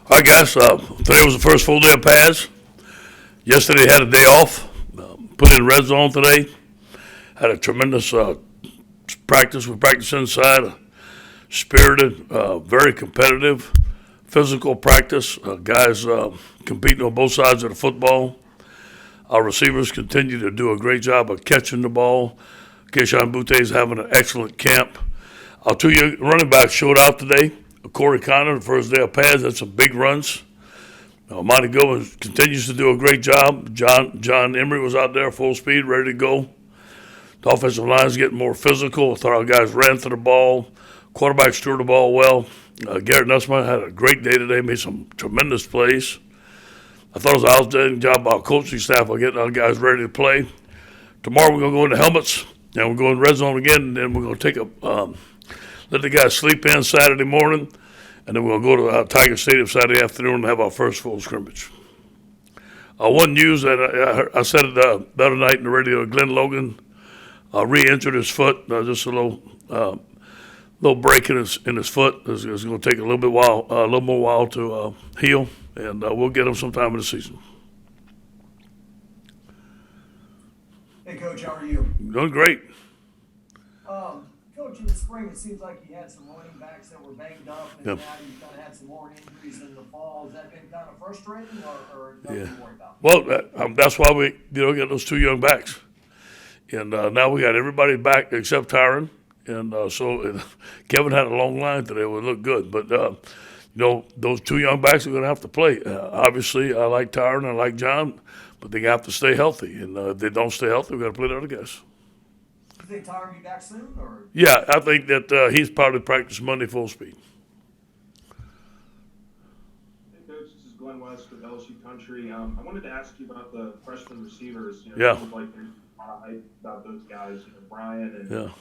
Hi guys, today was the first full day of pads. Yesterday had a day off. Put in red zone today. Had a tremendous practice. We practiced inside. Spirited, very competitive, physical practice. Guys competing on both sides of the football. Our receivers continue to do a great job of catching the ball. Keishawn Butte is having an excellent camp. Our two young running backs showed out today. Corey Connor, the first day of pads, had some big runs. Monty Goins continues to do a great job. John Emery was out there full speed, ready to go. The offensive line is getting more physical. I thought our guys ran to the ball. Quarterbacks threw the ball well. Garrett Nussmeyer had a great day today, made some tremendous plays. I thought it was an outstanding job by our coaching staff of getting our guys ready to play. Tomorrow we're going to go into helmets, and we're going to red zone again, and then we're going to take let the guys sleep in Saturday morning, and then we'll go to Tiger Stadium Saturday afternoon and have our first full scrimmage. One news that I said it the other night in the radio, Glenn Logan re-injured his foot, just a little break in his foot. It's going to take a little more while to heal, and we'll get him sometime in the season. Hey, Coach, how are you? Doing great. Coach, in the spring, it seems like you had some running backs that were banged up, and Yep. now you've kind of had some more injuries in the fall. Has that been kind of frustrating, or nothing to worry about? Well, that's why we get those two young backs. And now we got everybody back except Tyron. And so Kevin had a long line today. It would look good. But, those two young backs are going to have to play. Obviously, I like Tyron, I like John, but they have to stay healthy. And if they don't stay healthy, we've got to play the other guys. Do you think Tyler will be back soon? Or? Yeah, I think that he's probably practice Monday full speed. Hey, Coach, this is Glenn West with LSU Country. I wanted to ask you about the freshman receivers. Yeah. It seems like there's a lot of hype about those guys, Brian and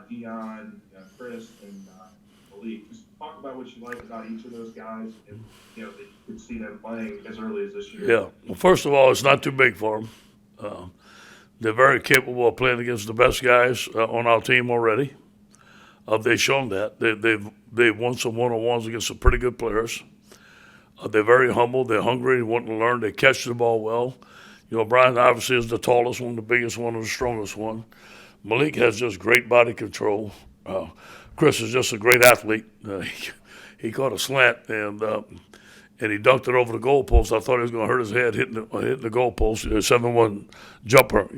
Dion, Chris, and Malik. Just talk about what you like about each of those guys, and that you could see them playing as early as this year. Yeah. Well, first of all, it's not too big for them. They're very capable of playing against the best guys on our team already. They've shown that. They've won some one-on-ones against some pretty good players. They're very humble. They're hungry. They want to learn. They catch the ball well. Brian obviously is the tallest one, the biggest one, and the strongest one. Malik has just great body control. Chris is just a great athlete. He caught a slant and he dunked it over the goalpost. I thought he was going to hurt his head hitting the goalpost. 7-1 jumper,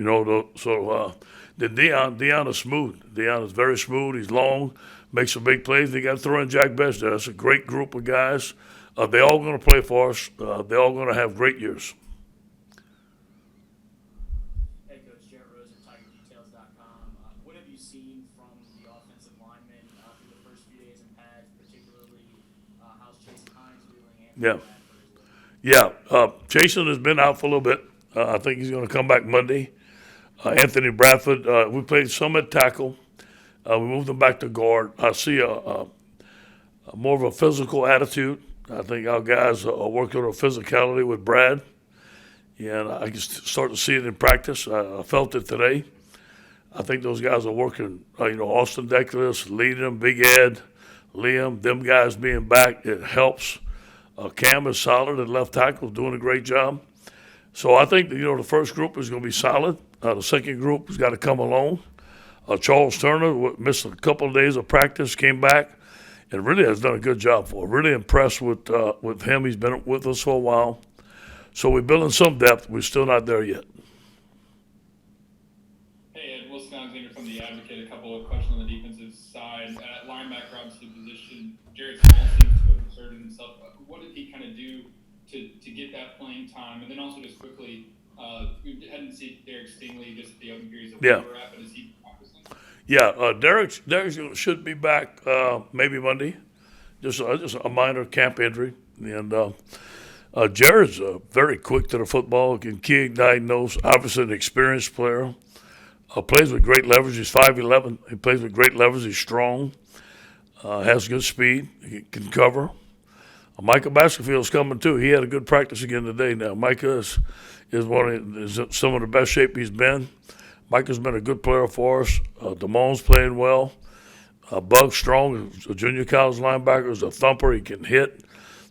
So then Dion is smooth. Dion is very smooth. He's long, makes some big plays. They got to throw in Jack Best there. That's a great group of guys. They're all going to play for us. They're all going to have great years. Hey, Coach, Jarrett Rose at TigerDetails.com. What have you seen from the offensive linemen through the first few days in pads, particularly how's Jason Hines doing? Jason has been out for a little bit. I think he's going to come back Monday. Anthony Bradford, we played some at tackle. We moved him back to guard. I see a more of a physical attitude. I think our guys are working on physicality with Brad, and I can start to see it in practice. I felt it today. I think those guys are working. Austin Deckles leading them, Big Ed, Liam, them guys being back, it helps. Cam is solid at left tackle, doing a great job. So I think the first group is going to be solid. The second group has got to come along. Charles Turner missed a couple of days of practice, came back, and really has done a good job for us. Really impressed with him. He's been with us for a while. So we're building some depth. We're still not there yet. Hey, Ed, Wilson Alexander from The Advocate. A couple of questions on the defensive side. At linebacker, obviously, position, Jared Small seems to have inserted himself. What did he kind of do to get that playing time? And then also just quickly, we hadn't seen Derek Stingley just at the open periods that we were at, but is he practicing? Yeah, Derek should be back maybe Monday. Just a minor camp injury. And Jared's very quick to the football, can kick, diagnose, obviously an experienced player. Plays with great leverage. He's 5'11". He plays with great leverage. He's strong, has good speed, he can cover. Micah Baskerville's coming too. He had a good practice again today. Now Micah is some of the best shape he's been. Micah's been a good player for us. Damone's playing well. Bug Strong, a junior college linebacker, is a thumper. He can hit.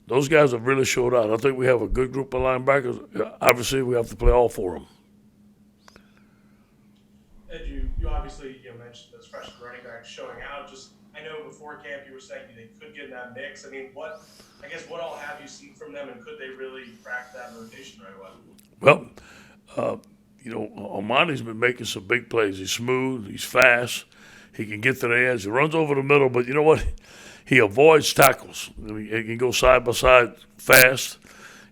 those guys have really showed out. I think we have a good group of linebackers. Obviously, we have to play all four of them. Ed, you obviously mentioned those freshman running backs showing out. Just I know before camp you were saying they could get in that mix. I mean, what all have you seen from them, and could they really crack that rotation right away? Well, Amani's been making some big plays. He's smooth. He's fast. He can get to the edge. He runs over the middle, but you know what? He avoids tackles. I mean, he can go side by side fast.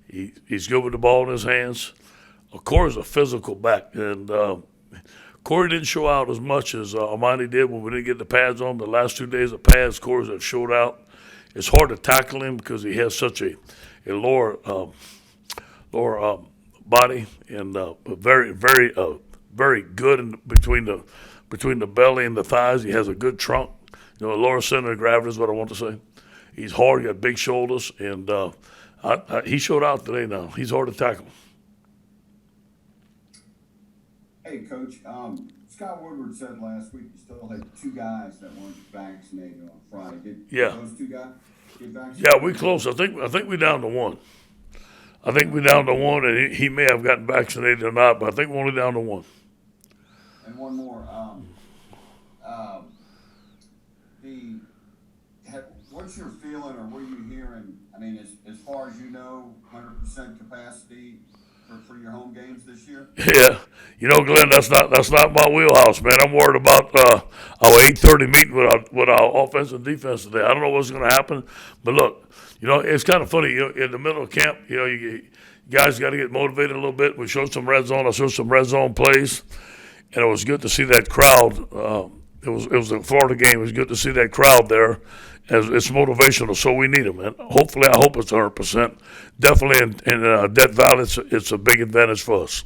He's good with the ball in his hands. Corey's a physical back, and Corey didn't show out as much as Amani did when we didn't get the pads on. The last 2 days of pads, Corey's have showed out. It's hard to tackle him because he has such a lower body and very, very, very good between the belly and the thighs. He has a good trunk. A lower center of gravity is what I want to say. He's hard. He got big shoulders, and he showed out today. Now he's hard to tackle. Hey, Coach. Scott Woodward said last week you still had 2 guys that weren't vaccinated on Friday. Did those 2 guys get vaccinated? Yeah, we close. I think we're down to 1. I think we're down to 1, and he may have gotten vaccinated or not, but I think we're only down to 1. And one more. What's your feeling, or what are you hearing? I mean, as far as you know, 100% capacity for your home games this year? Yeah, Glenn, that's not my wheelhouse, man. I'm worried about our 8:30 meeting with our offense and defense today. I don't know what's going to happen, but look, it's kind of funny. In the middle of camp, you guys got to get motivated a little bit. We showed some red zone. I showed some red zone plays, and it was good to see that crowd. It was a Florida game. It was good to see that crowd there. It's motivational, so we need them. And hopefully, I hope it's 100%. Definitely in Death Valley, it's a big advantage for us.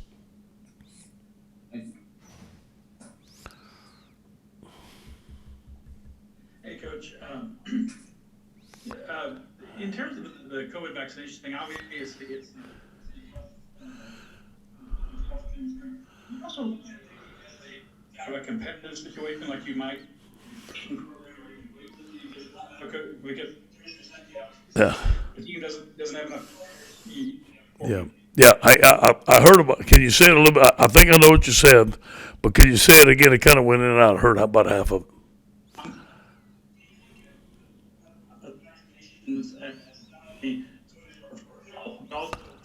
Hey, Coach. In terms of the COVID vaccination thing, obviously it's also have a competitive situation like you might. Because Yeah. the team doesn't have enough. Yeah. I heard about. Can you say it a little bit? I think I know what you said, but can you say it again? It kind of went in and out. I heard about half of it.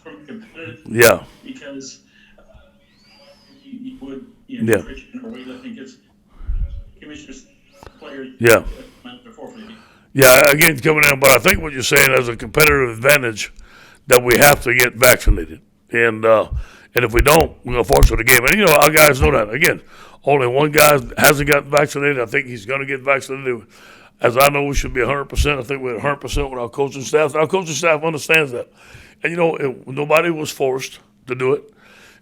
From competitive. Yeah. Because you would Yeah. nutrition or weightlifting because commissioners players. Yeah. Before for you. Yeah, again, coming in, but I think what you're saying is a competitive advantage that we have to get vaccinated. And if we don't, we're going to force the game. And, our guys know that. Again, only one guy hasn't gotten vaccinated. I think he's going to get vaccinated. As I know, we should be 100%. I think we're at 100% with our coaching staff. Our coaching staff understands that. And, nobody was forced to do it.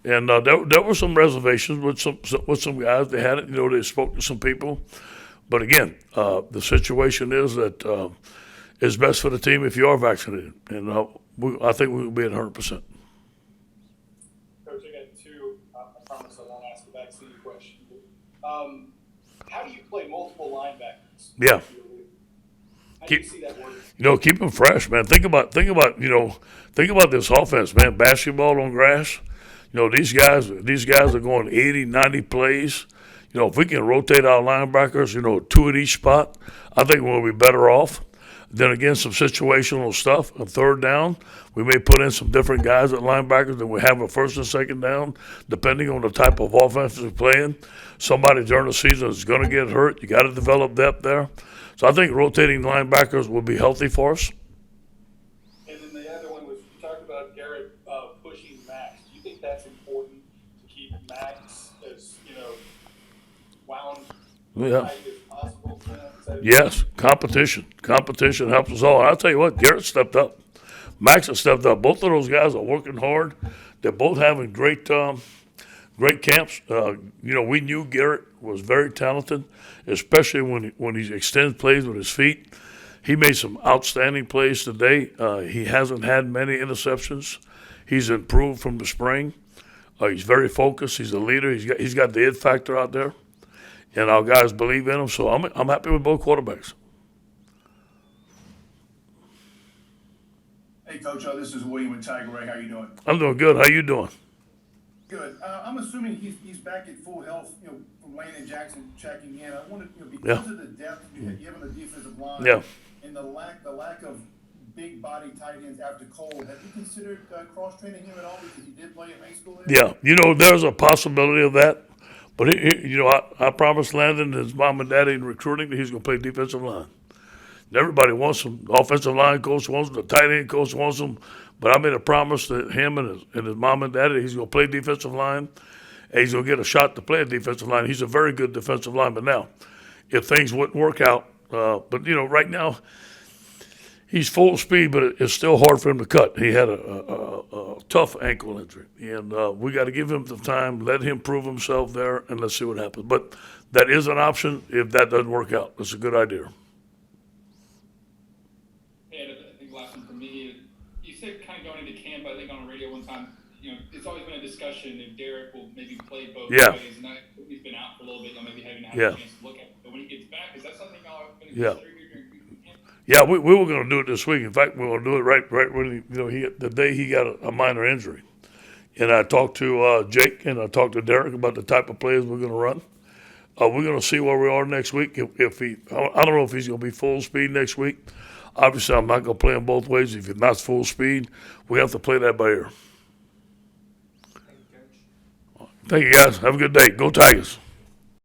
And there were some reservations with some guys. They had it. They spoke to some people. But again, the situation is that it's best for the team if you are vaccinated, and I think we will be at 100%. Coach, I got 2. I promise I won't ask a vaccine question. How do you play multiple linebackers? Yeah. How do you see that working? Keep them fresh, man. Think about this offense, man. Basketball on grass. These guys are going 80, 90 plays. If we can rotate our linebackers, 2 at each spot, I think we'll be better off. Then again, some situational stuff. On 3rd down, we may put in some different guys at linebackers than we have at 1st and 2nd down, depending on the type of offense we're playing. Somebody during the season is going to get hurt. You got to develop depth there. So I think rotating linebackers will be healthy for us. And then the other one was, you talked about Garrett pushing Max. Do you think that's important to keep Max as, wound Yeah. as possible? Yes, competition. Competition helps us all. And I'll tell you what, Garrett stepped up. Max has stepped up. Both of those guys are working hard. They're both having great camps. We knew Garrett was very talented, especially when he extends plays with his feet. He made some outstanding plays today. He hasn't had many interceptions. He's improved from the spring. He's very focused. He's a leader. He's got the it factor out there. And our guys believe in him, so I'm happy with both quarterbacks. Hey, Coach, this is William with Tiger Ray. How you doing? I'm doing good. How you doing? Good. I'm assuming he's back at full health, from Lane and Jackson checking in. I wanted, because of the depth you have on the defensive line and the lack of big body tight ends after Cole, have you considered cross-training him at all because he did play in high school there? Yeah, there's a possibility of that. But, I promised Landon and his mom and daddy in recruiting that he's going to play defensive line. Everybody wants him. The offensive line coach wants him. The tight end coach wants him. But I made a promise to him and his mom and daddy he's going to play defensive line. And he's going to get a shot to play a defensive line. He's a very good defensive lineman now. If things wouldn't work out. But, right now, he's full speed, but it's still hard for him to cut. He had a tough ankle injury. And we got to give him the time, let him prove himself there, and let's see what happens. But that is an option if that doesn't work out. It's a good idea. I think last one for me, you said kind of going into camp, I think on the radio one time, it's always been a discussion if Derek will maybe play both ways, and he's been out for a little bit, maybe haven't had a chance to look at it. But when he gets back, is that something y'all are going to consider here during camp? Yeah, we were going to do it this week. In fact, we were going to do it right when the day he got a minor injury. And I talked to Jake and I talked to Derek about the type of players we're going to run. We're going to see where we are next week. If he, I don't know if he's going to be full speed next week. Obviously, I'm not going to play him both ways. If he's not full speed, we have to play that by ear. Thank you, guys. Have a good day. Go Tigers.